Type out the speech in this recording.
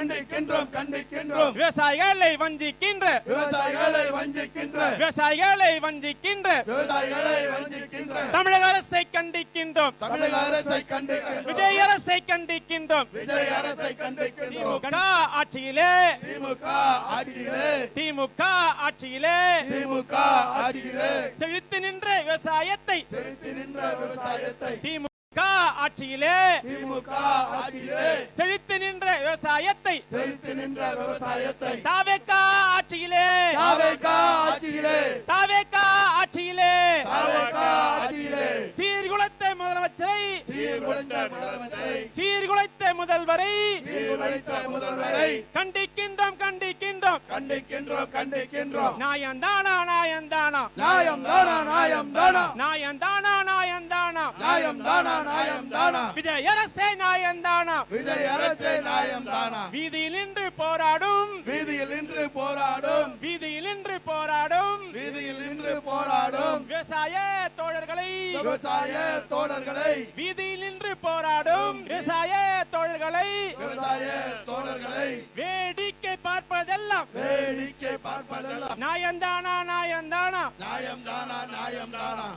கண்டிக்கின்றோம் கண்டிக்கின்றோம் விவசாயிகளை வஞ்சிக்கின்ற விவசாயிகளை வஞ்சிக்கின்ற விவசாயிகளை வஞ்சிக்கின்ற விவசாயிகளை வஞ்சிக்கின்ற தமிழக அரசை கண்டிக்கின்றோம் தமிழக அரசை கண்டிக்கின்றோம் விஜய் அரசை கண்டிக்கின்றோம் விஜய் அரசை கண்டிக்கின்றோம் திமுக ஆட்சியிலே திமுக ஆட்சியிலே திமுக ஆட்சியிலே திமுக ஆட்சியிலே செழித்து நின்ற விவசாயத்தை செழித்து நின்ற விவசாயத்தை திமுக ஆட்சியிலே திமுக ஆட்சியிலே செழித்து நின்ற விவசாயத்தை செழித்து நின்ற விவசாயத்தை தாவேகா ஆட்சியிலே தாவேகா ஆட்சியிலே தாவேகா ஆட்சியிலே தாவேகா ஆட்சியிலே சீர்குலைத்த முதலமைச்சரை சீர்குலைத்த முதலமைச்சரை சீர்குலைத்த முதல்வரை சீர்குலைத்த முதல்வரை கண்டிக்கின்றோம் கண்டிக்கின்றோம் கண்டிக்கின்றோம் கண்டிக்கின்றோம் நாயந்தானா நாயந்தானா நியாயம் தானா நியாயம் தானா நாயந்தானா நாயந்தானா நியாயம் தானா நியாயம் தானா விஜய் அரசே நாயந்தானா விஜய் அரசே நியாயம் தானா வீதியில் நின்று போராடும் வீதியில் நின்று போராடும் வீதியில் நின்று போராடும் வீதியில் நின்று போராடும் விவசாய தோழர்களை விவசாய தோழர்களை வீதியில் நின்று போராடும் விவசாய தோழர்களை விவசாய தோழர்களை வேடிக்கை பார்ப்பதெல்லாம் வேடிக்கை பார்ப்பதெல்லாம் நாயந்தானா நாயந்தானா நியாயம் தானா நியாயம் தானா